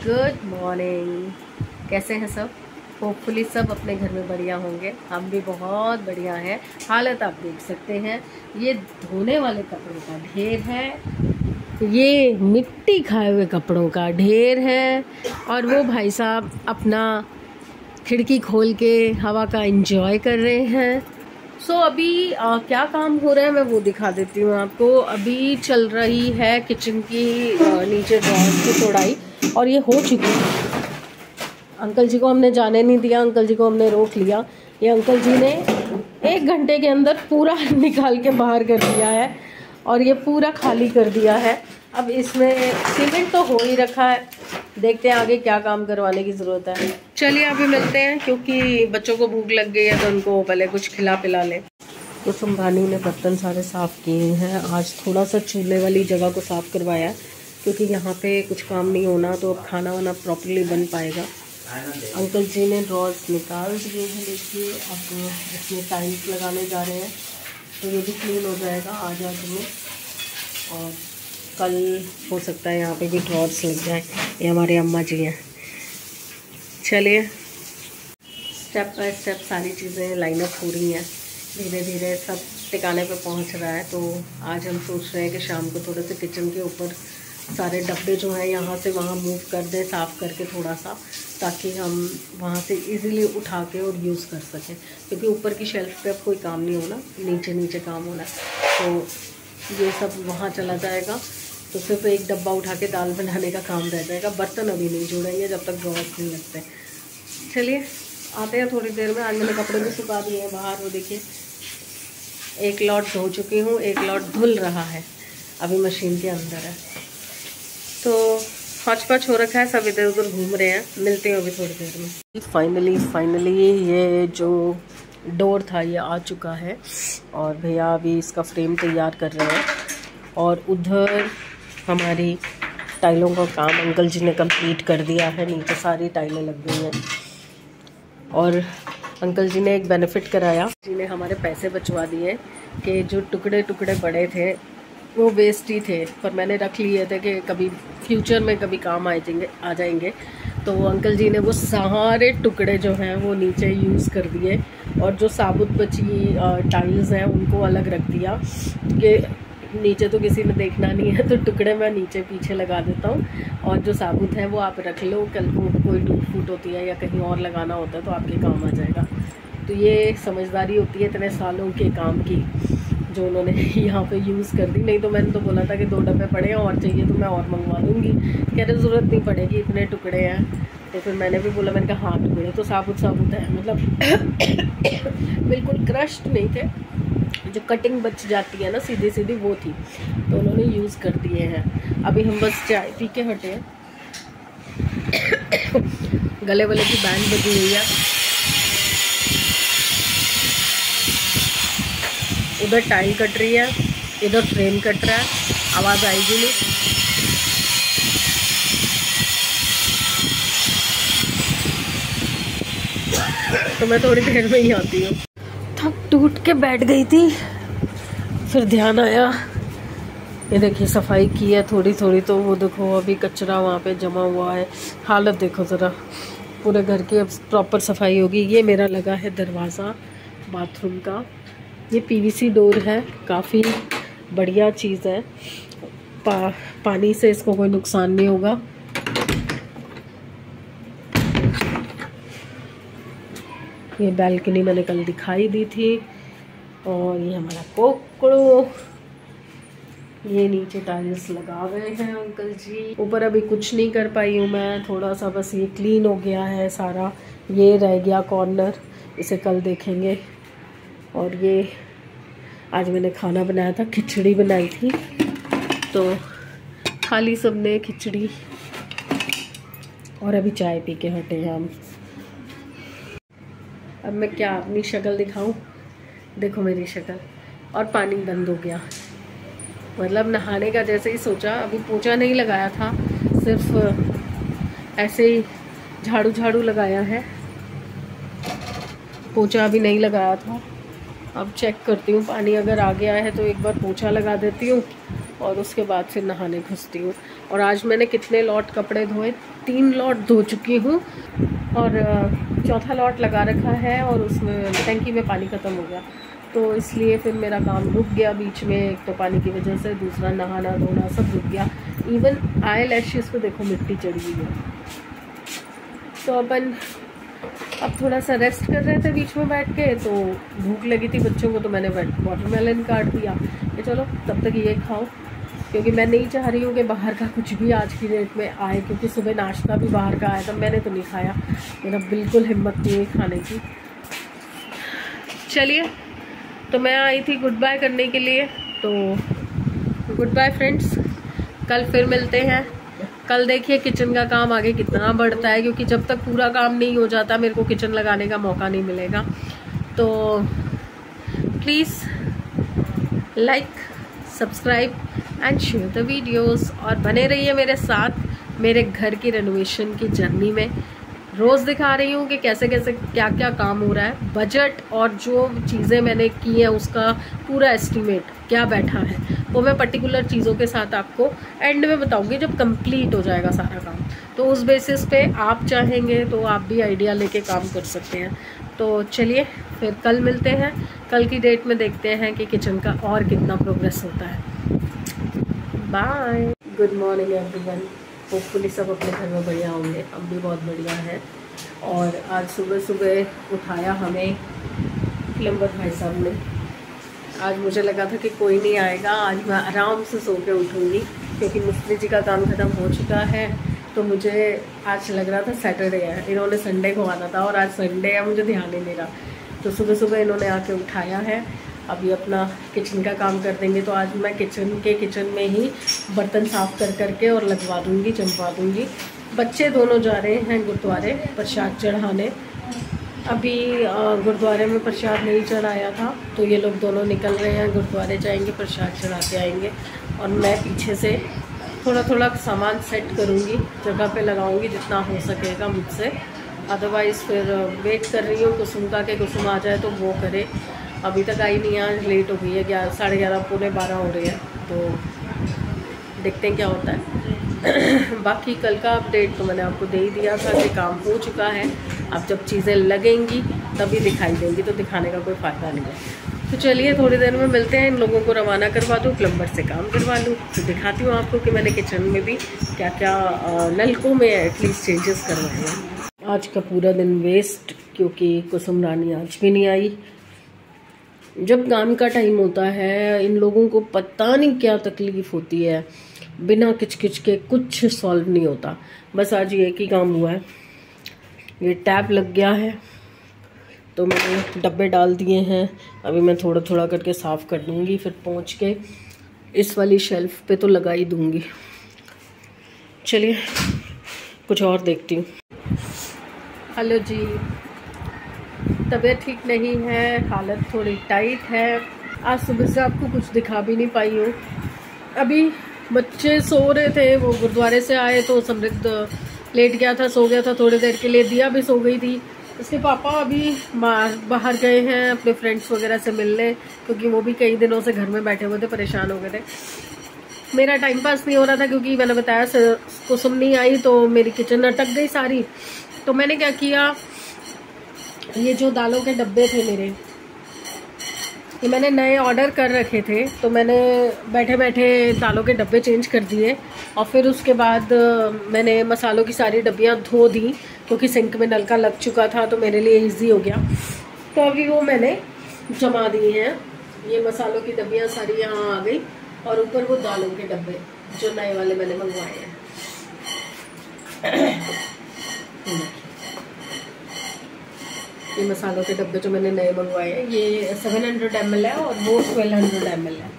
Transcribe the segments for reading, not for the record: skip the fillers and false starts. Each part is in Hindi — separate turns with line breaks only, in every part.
Good morning. कैसे हैं सब? होपफुली सब अपने घर में बढ़िया होंगे। हम भी बहुत बढ़िया हैं। हालत आप देख सकते हैं, ये धोने वाले कपड़ों का ढेर है, ये मिट्टी खाए हुए कपड़ों का ढेर है, और वो भाई साहब अपना खिड़की खोल के हवा का एंजॉय कर रहे हैं। अभी क्या काम हो रहा है मैं वो दिखा देती हूँ आपको। अभी चल रही है किचन की नीचे ड्रॉअर की तोड़ाई, और ये हो चुकी है। अंकल जी को हमने जाने नहीं दिया, अंकल जी को हमने रोक लिया। ये अंकल जी ने 1 घंटे के अंदर पूरा निकाल के बाहर कर दिया है, और ये पूरा खाली कर दिया है। अब इसमें सीमेंट तो हो ही रखा है, देखते हैं आगे क्या काम करवाने की ज़रूरत है। चलिए अभी मिलते हैं, क्योंकि बच्चों को भूख लग गई है तो उनको पहले कुछ खिला पिला लें। तो संभानी ने बर्तन सारे साफ़ किए हैं। आज थोड़ा सा चूल्हे वाली जगह को साफ़ करवाया, क्योंकि यहाँ पे कुछ काम नहीं होना तो अब खाना वाना प्रॉपर्ली बन पाएगा। अंकल जी ने ड्रॉर्स निकाल दिए हैं, देखिए अब इसमें टाइल्स लगाने जा रहे हैं, तो ये भी क्लीन हो जाएगा आज में। और कल हो सकता है यहाँ पे भी ड्रॉर्स लग जाए। ये हमारे अम्मा जी हैं। चलिए स्टेप बाय स्टेप सारी चीज़ें लाइन अप हो रही हैं, धीरे धीरे सब ठिकाने पे पहुँच रहा है। तो आज हम सोच रहे हैं कि शाम को थोड़े से किचन के ऊपर सारे डब्बे जो हैं यहाँ से वहाँ मूव कर दें, साफ़ करके थोड़ा सा, ताकि हम वहाँ से इजीली उठा के और यूज़ कर सकें। क्योंकि ऊपर की शेल्फ पे अब कोई काम नहीं होना, नीचे नीचे काम होना है। तो ये सब वहाँ चला जाएगा, तो सिर्फ एक डब्बा उठा के दाल बनाने का काम रह जाएगा। बर्तन अभी नहीं जुड़ेंगे जब तक ड्रॉर्स नहीं लगते। चलिए आते हैं थोड़ी देर में। आज मैंने कपड़े भी सुखा दिए हैं बाहर, वो देखिए। एक लॉट धो चुकी हूँ, एक लॉट धुल रहा है, अभी मशीन के अंदर है। तो हौच-पौच हो रखा है, सब इधर उधर घूम रहे हैं। मिलते हैं अभी थोड़ी देर में। फाइनली ये जो डोर था ये आ चुका है, और भैया अभी इसका फ्रेम तैयार कर रहे हैं। और उधर हमारी टाइलों का काम अंकल जी ने कंप्लीट कर दिया है, नीचे सारी टाइलें लग गई हैं। और अंकल जी ने एक बेनिफिट कराया, जी ने हमारे पैसे बचवा दिए कि जो टुकड़े टुकड़े पड़े थे वो वेस्ट ही थे, पर मैंने रख लिए थे कि कभी फ्यूचर में कभी काम आ जाएंगे। तो अंकल जी ने वो सारे टुकड़े जो हैं वो नीचे यूज़ कर दिए, और जो साबुत बची टाइल्स हैं उनको अलग रख दिया कि नीचे तो किसी ने देखना नहीं है, तो टुकड़े मैं नीचे पीछे लगा देता हूँ, और जो साबुत है वो आप रख लो, कल को कोई टूट फूट होती है या कहीं और लगाना होता है तो आपके काम आ जाएगा। तो ये समझदारी होती है इतने सालों के काम की, जो उन्होंने यहाँ पे यूज़ कर दी। नहीं तो मैंने तो बोला था कि 2 डब्बे पड़े हैं और चाहिए तो मैं और मंगवा दूँगी, कह रहे ज़रूरत नहीं पड़ेगी, इतने टुकड़े हैं। तो फिर मैंने भी बोला, मैंने कहा हाँ टुकड़े तो साबुत है, मतलब बिल्कुल क्रश्ड नहीं थे, जो कटिंग बच जाती है ना सीधी सीधी वो थी, तो उन्होंने यूज़ कर दिए हैं। अभी हम बस चाय पी के हटे हैं। गले वाले की बैंड बजी हुई है, उधर टाइल कट रही है, इधर फ्रेम कट रहा है, आवाज़ आएगी नहीं। तो मैं थोड़ी देर में ही आती हूँ। थक टूट के बैठ गई थी, फिर ध्यान आया, ये देखिए सफाई की है थोड़ी थोड़ी, तो वो देखो अभी कचरा वहाँ पे जमा हुआ है। हालत देखो ज़रा, पूरे घर की अब प्रॉपर सफाई होगी। ये मेरा लगा है दरवाज़ा बाथरूम का, ये पीवीसी डोर है, काफ़ी बढ़िया चीज़ है। पानी से इसको कोई नुकसान नहीं होगा। ये बैल्कनी मैंने कल दिखाई दी थी, और ये हमारा कोकड़ो, ये नीचे टाइल्स लगा गए हैं अंकल जी। ऊपर अभी कुछ नहीं कर पाई हूँ मैं, थोड़ा सा बस ये क्लीन हो गया है सारा, ये रह गया कॉर्नर, इसे कल देखेंगे। और ये आज मैंने खाना बनाया था, खिचड़ी बनाई थी, तो खाली सबने खिचड़ी, और अभी चाय पी के हटे हैं हम। अब मैं क्या अपनी शक्ल दिखाऊं? देखो मेरी शक्ल, और पानी बंद हो गया। मतलब नहाने का जैसे ही सोचा, अभी पोछा नहीं लगाया था, सिर्फ ऐसे ही झाड़ू लगाया है, पोछा अभी नहीं लगाया था। अब चेक करती हूँ, पानी अगर आ गया है तो एक बार पोछा लगा देती हूँ, और उसके बाद फिर नहाने घुसती हूँ। और आज मैंने कितने लॉट कपड़े धोए, 3 लॉट धो चुकी हूँ और चौथा लॉट लगा रखा है और उसमें टंकी में पानी ख़त्म हो गया, तो इसलिए फिर मेरा काम रुक गया बीच में। एक तो पानी की वजह से, दूसरा नहाना धोना सब रुक गया। इवन आई लैशेज़ पे देखो मिट्टी चढ़ गई है। तो अपन अब थोड़ा सा रेस्ट कर रहे थे बीच में बैठ के, तो भूख लगी थी बच्चों को, तो मैंने वाटरमेलन काट दिया कि चलो तब तक ये खाओ, क्योंकि मैं नहीं चाह रही हूँ कि बाहर का कुछ भी आज की डेट में आए, क्योंकि सुबह नाश्ता भी बाहर का आया था, मैंने तो नहीं खाया, मेरा बिल्कुल हिम्मत नहीं है खाने की। चलिए, तो मैं आई थी गुड बाय करने के लिए, तो गुड बाय फ्रेंड्स, कल फिर मिलते हैं। कल देखिए किचन का काम आगे कितना बढ़ता है, क्योंकि जब तक पूरा काम नहीं हो जाता मेरे को किचन लगाने का मौका नहीं मिलेगा। तो please like, subscribe and share the videos, और बने रहिए मेरे साथ मेरे घर की रेनोवेशन की जर्नी में। रोज़ दिखा रही हूँ कि कैसे कैसे क्या क्या काम हो रहा है, बजट और जो चीज़ें मैंने की हैं उसका पूरा एस्टीमेट क्या बैठा है, वो मैं पर्टिकुलर चीज़ों के साथ आपको एंड में बताऊँगी जब कंप्लीट हो जाएगा सारा काम। तो उस बेसिस पे आप चाहेंगे तो आप भी आइडिया लेके काम कर सकते हैं। तो चलिए फिर कल मिलते हैं, कल की डेट में देखते हैं कि किचन का और कितना प्रोग्रेस होता है। Bye, good morning everyone. Hopefully सब अपने घर में बढ़िया होंगे, हम भी बहुत बढ़िया हैं। और आज सुबह सुबह उठाया हमें प्लम्बर भाई साहब ने। आज मुझे लगा था कि कोई नहीं आएगा, आज मैं आराम से सो के उठूँगी, क्योंकि मिस्त्री जी का काम ख़त्म हो चुका है। तो मुझे आज लग रहा था सैटरडे है, इन्होंने संडे को आना था और आज संडे है, मुझे ध्यान ही नहीं रहा। तो सुबह सुबह इन्होंने आके उठाया है। अभी अपना किचन का काम कर देंगे, तो आज मैं किचन में ही बर्तन साफ़ कर करके और लगवा दूँगी, चमका दूँगी। बच्चे दोनों जा रहे हैं गुरुद्वारे प्रसाद चढ़ाने। अभी गुरुद्वारे में प्रसाद नहीं चढ़ाया था, तो ये लोग दोनों निकल रहे हैं, गुरुद्वारे जाएंगे, प्रसाद चढ़ा के आएंगे। और मैं पीछे से थोड़ा थोड़ा सामान सेट करूँगी, जगह पे लगाऊँगी जितना हो सकेगा मुझसे। अदरवाइज़ फिर वेट कर रही हूँ कुसुम का, कि कुसुम आ जाए तो वो करे। अभी तक आई नहीं, आज लेट हो गई है, 11:30 पौने 12 हो रही है, तो देखते हैं क्या होता है। बाकी कल का अपडेट तो मैंने आपको दे ही दिया था कि काम हो चुका है। अब जब चीज़ें लगेंगी तभी दिखाई देंगी, तो दिखाने का कोई फ़ायदा नहीं है। तो चलिए थोड़ी देर में मिलते हैं, इन लोगों को रवाना करवा दूँ, प्लम्बर से काम करवा लूँ, तो दिखाती हूँ आपको कि मैंने किचन में भी क्या क्या नलकों में एटलीस्ट चेंजेस करवाए हैं। आज का पूरा दिन वेस्ट, क्योंकि कुसुम रानी आज भी नहीं आई। जब काम का टाइम होता है इन लोगों को पता नहीं क्या तकलीफ़ होती है, बिना किचकिच के कुछ सॉल्व नहीं होता। बस आज ये एक ही काम हुआ है, ये टैप लग गया है, तो मैंने डब्बे डाल दिए हैं। अभी मैं थोड़ा थोड़ा करके साफ़ कर दूँगी, फिर पहुँच के इस वाली शेल्फ पे तो लगा ही दूँगी। चलिए कुछ और देखती हूँ। हेलो जी, तबीयत ठीक नहीं है, हालत थोड़ी टाइट है। आज सुबह से आपको कुछ दिखा भी नहीं पाई हूँ। अभी बच्चे सो रहे थे, वो गुरुद्वारे से आए तो समृद्ध लेट गया था, सो गया था थोड़ी देर के लिए, दिया भी सो गई थी। उसके पापा अभी बाहर गए हैं अपने फ्रेंड्स वगैरह से मिलने, क्योंकि वो भी कई दिनों से घर में बैठे हुए थे, परेशान हो गए थे। मेरा टाइम पास नहीं हो रहा था, क्योंकि मैंने बताया कुसुम नहीं आई तो मेरी किचन अटक गई सारी। तो मैंने क्या किया, ये जो दालों के डब्बे थे मेरे, ये मैंने नए ऑर्डर कर रखे थे, तो मैंने बैठे बैठे दालों के डब्बे चेंज कर दिए। और फिर उसके बाद मैंने मसालों की सारी डब्बियाँ धो दी, क्योंकि सिंक में नलका लग चुका था, तो मेरे लिए इजी हो गया। तो अभी वो मैंने जमा दी हैं, ये मसालों की डब्बियाँ सारी यहाँ आ गई, और ऊपर वो दालों के डब्बे जो नए वाले मैंने मंगवाए हैं। ये मसालों के डब्बे जो मैंने नए मंगवाए हैं, ये 700 ml है और वो 1200 ml है।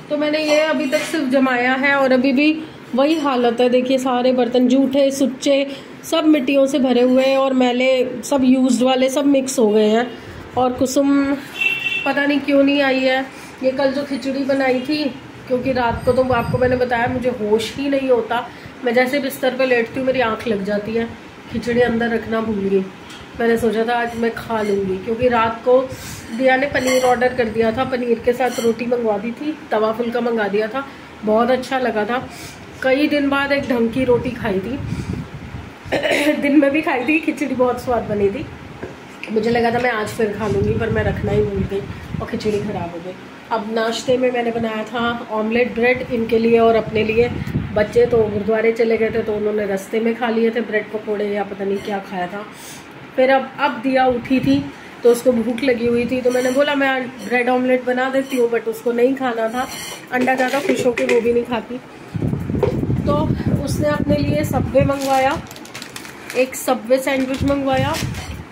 तो मैंने ये अभी तक सिर्फ जमाया है, और अभी भी वही हालत है। देखिए सारे बर्तन जूठे सुच्चे सब मिट्टियों से भरे हुए हैं, और मैले सब यूज्ड वाले सब मिक्स हो गए हैं। और कुसुम पता नहीं क्यों नहीं आई है। ये कल जो खिचड़ी बनाई थी, क्योंकि रात को तो आपको मैंने बताया मुझे होश ही नहीं होता, मैं जैसे बिस्तर पे लेटती हूँ मेरी आँख लग जाती है, खिचड़ी अंदर रखना भूल गई। मैंने सोचा था आज मैं खा लूँगी, क्योंकि रात को दिया ने पनीर ऑर्डर कर दिया था, पनीर के साथ रोटी मंगवा दी थी, तवा फुल्का मंगा दिया था, बहुत अच्छा लगा था। कई दिन बाद एक ढंग की रोटी खाई थी दिन में भी खाई थी, खिचड़ी बहुत स्वाद बनी थी। मुझे लगा था मैं आज फिर खा लूँगी, पर मैं रखना ही भूल गई और खिचड़ी ख़राब हो गई। अब नाश्ते में मैंने बनाया था ऑमलेट ब्रेड इनके लिए और अपने लिए। बच्चे तो गुरुद्वारे चले गए थे तो उन्होंने रास्ते में खा लिए थे ब्रेड पकोड़े या पता नहीं क्या खाया था। फिर अब दिया उठी थी तो उसको भूख लगी हुई थी, तो मैंने बोला मैं ब्रेड ऑमलेट बना देती हूँ, बट उसको नहीं खाना था। अंडा ज़्यादा खुश होकर वो भी नहीं खाती, तो उसने अपने लिए सबवे मंगवाया, एक सबवे सैंडविच मंगवाया,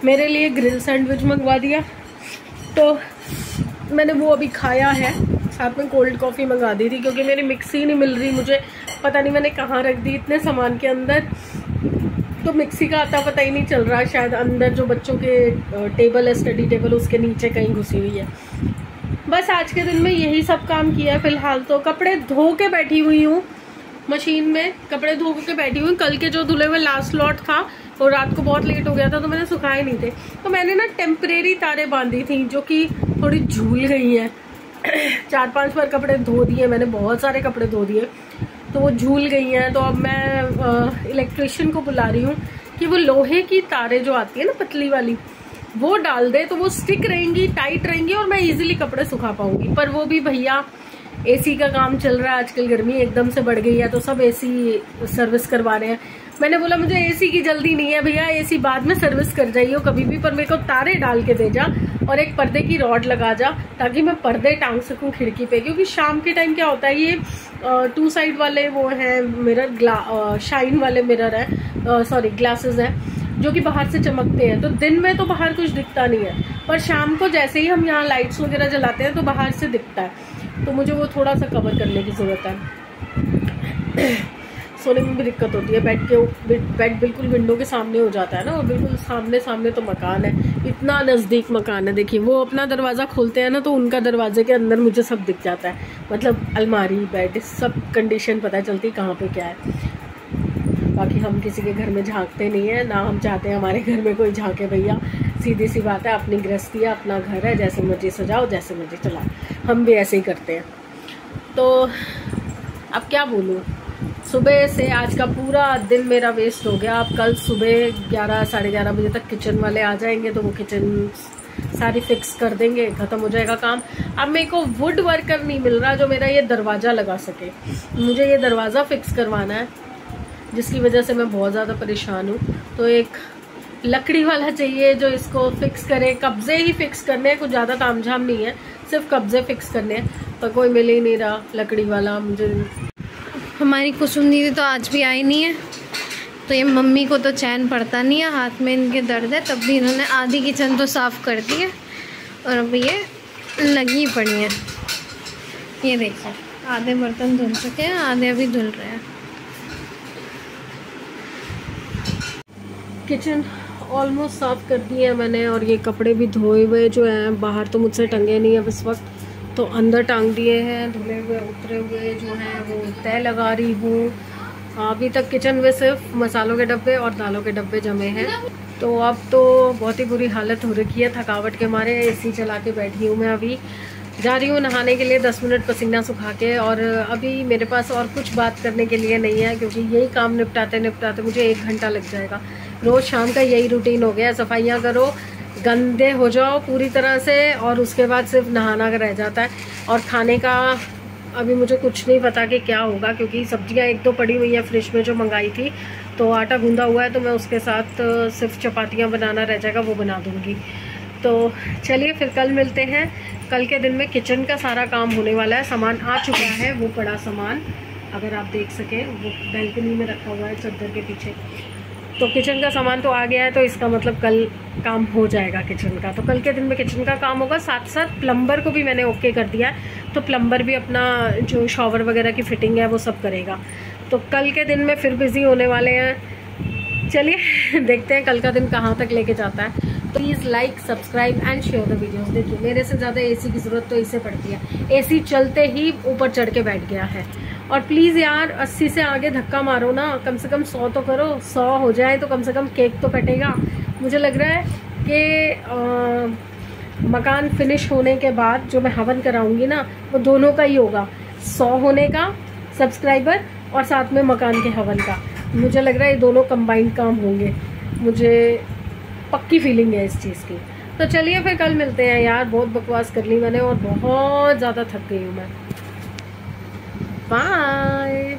मेरे लिए ग्रिल सैंडविच मंगवा दिया। तो मैंने वो अभी खाया है, साथ में कोल्ड कॉफ़ी मंगा दी थी, क्योंकि मेरी मिक्सी नहीं मिल रही मुझे, पता नहीं मैंने कहाँ रख दी इतने सामान के अंदर, तो मिक्सी का आता पता ही नहीं चल रहा। शायद अंदर जो बच्चों के टेबल है, स्टडी टेबल, उसके नीचे कहीं घुसी हुई है। बस आज के दिन में यही सब काम किया है। फिलहाल तो कपड़े धो के बैठी हुई हूँ, मशीन में कपड़े धो के बैठी हुई। कल के जो धुले हुए लास्ट लॉट था और रात को बहुत लेट हो गया था तो मैंने सुखाए नहीं थे, तो मैंने ना टेम्परेरी तारे बांधी थी जो कि थोड़ी झूल गई हैं 4-5 बार कपड़े धो दिए मैंने, बहुत सारे कपड़े धो दिए, तो वो झूल गई हैं। तो अब मैं इलेक्ट्रिशियन को बुला रही हूँ कि वो लोहे की तारे जो आती है ना पतली वाली, वो डाल दे, तो वो स्टिक रहेंगी, टाइट रहेंगी और मैं इजीली कपड़े सुखा पाऊंगी। पर वो भी भैया, एसी का काम चल रहा है आजकल, गर्मी एकदम से बढ़ गई है तो सब एसी सर्विस करवा रहे हैं। मैंने बोला मुझे एसी की जल्दी नहीं है भैया, एसी बाद में सर्विस कर जाइए कभी भी, पर मेरे को तारे डाल के दे जा और एक पर्दे की रॉड लगा जा, ताकि मैं पर्दे टांग सकूं खिड़की पे। क्योंकि शाम के टाइम क्या होता है, ये 2 साइड वाले वो है मिरर, शाइन वाले मिरर है, सॉरी ग्लासेस है, जो कि बाहर से चमकते हैं। तो दिन में तो बाहर कुछ दिखता नहीं है, पर शाम को जैसे ही हम यहाँ लाइट्स वगैरह जलाते हैं तो बाहर से दिखता है, तो मुझे वो थोड़ा सा कवर करने की ज़रूरत है। सोने में भी दिक्कत होती है, बेड बिल्कुल विंडो के सामने हो जाता है ना, और बिल्कुल सामने तो मकान है, इतना नज़दीक मकान है। देखिए वो अपना दरवाज़ा खोलते हैं ना तो उनका दरवाजे के अंदर मुझे सब दिख जाता है, मतलब अलमारी, बेड, सब कंडीशन पता चलती कहाँ पे क्या है। बाकी हम किसी के घर में झांकते नहीं है, ना हम चाहते हैं हमारे घर में कोई झांके भैया, सीधी सी बात है, अपनी गृहस्थी है, अपना घर है, जैसे मर्जी सजाओ, जैसे मर्जी चलाओ, हम भी ऐसे ही करते हैं। तो अब क्या बोलूँ, सुबह से आज का पूरा दिन मेरा वेस्ट हो गया। अब कल सुबह 11 साढ़े 11 बजे तक किचन वाले आ जाएंगे, तो वो किचन सारी फिक्स कर देंगे, ख़त्म हो जाएगा काम। अब मेरे को वुड वर्कर नहीं मिल रहा जो मेरा ये दरवाज़ा लगा सके, मुझे ये दरवाज़ा फिक्स करवाना है, जिसकी वजह से मैं बहुत ज़्यादा परेशान हूँ। तो एक लकड़ी वाला चाहिए जो इसको फिक्स करे, कब्जे ही फिक्स करने हैं, कुछ ज़्यादा तामझाम नहीं है, सिर्फ कब्जे फिक्स करने हैं, पर कोई मिल ही नहीं रहा लकड़ी वाला मुझे।
हमारी कुसुम दीदी तो आज भी आई नहीं है, तो ये मम्मी को तो चैन पड़ता नहीं है, हाथ में इनके दर्द है, तब भी इन्होंने आधी किचन तो साफ़ कर दी है और अब ये लगी पड़ी है। ये देखिए आधे बर्तन धुल चुके हैं, आधे अभी धुल रहे हैं।
किचन ऑलमोस्ट साफ़ कर दी है मैंने, और ये कपड़े भी धोए हुए जो हैं, बाहर तो मुझसे टंगे नहीं है इस वक्त, तो अंदर टांग दिए हैं, धुले हुए उतरे हुए जो हैं वो तय लगा रही हूँ। अभी तक किचन में सिर्फ मसालों के डब्बे और दालों के डब्बे जमे हैं, तो अब तो बहुत ही बुरी हालत हो रखी है थकावट के मारे। एसी चला के बैठी हूँ मैं, अभी जा रही हूँ नहाने के लिए 10 मिनट पसीना सुखा के, और अभी मेरे पास और कुछ बात करने के लिए नहीं है, क्योंकि यही काम निपटाते निपटाते मुझे 1 घंटा लग जाएगा। रोज़ शाम का यही रूटीन हो गया है, सफाइयाँ करो, गंदे हो जाओ पूरी तरह से, और उसके बाद सिर्फ नहाना का रह जाता है। और खाने का अभी मुझे कुछ नहीं पता कि क्या होगा, क्योंकि सब्जियां 1-2 पड़ी हुई हैं फ्रिज में जो मंगाई थी, तो आटा गूंदा हुआ है, तो मैं उसके साथ सिर्फ चपातियां बनाना रह जाएगा, वो बना दूंगी। तो चलिए फिर कल मिलते हैं। कल के दिन में किचन का सारा काम होने वाला है, सामान आ चुका है, वो बड़ा सामान अगर आप देख सकें वो बैल्कनी में रखा हुआ है चादर के पीछे, तो किचन का सामान तो आ गया है, तो इसका मतलब कल काम हो जाएगा किचन का। तो कल के दिन में किचन का काम होगा, साथ साथ प्लम्बर को भी मैंने ओके कर दिया है, तो प्लम्बर भी अपना जो शॉवर वगैरह की फिटिंग है वो सब करेगा। तो कल के दिन में फिर बिज़ी होने वाले हैं। चलिए देखते हैं कल का दिन कहाँ तक लेके जाता है। तो please like, subscribe and share the videos. देखिए मेरे से ज़्यादा एसी की ज़रूरत तो इसे पड़ती है, एसी चलते ही ऊपर चढ़ के बैठ गया है। और प्लीज़ यार 80 से आगे धक्का मारो ना, कम से कम 100 तो करो, 100 हो जाए तो कम से कम केक तो कटेगा। मुझे लग रहा है कि मकान फिनिश होने के बाद जो मैं हवन कराऊंगी ना, वो दोनों का ही होगा, 100 होने का सब्सक्राइबर और साथ में मकान के हवन का। मुझे लग रहा है ये दोनों कंबाइंड काम होंगे, मुझे पक्की फीलिंग है इस चीज़ की। तो चलिए फिर कल मिलते हैं यार, बहुत बकवास कर ली मैंने और बहुत ज़्यादा थक गई हूँ मैं। बाय।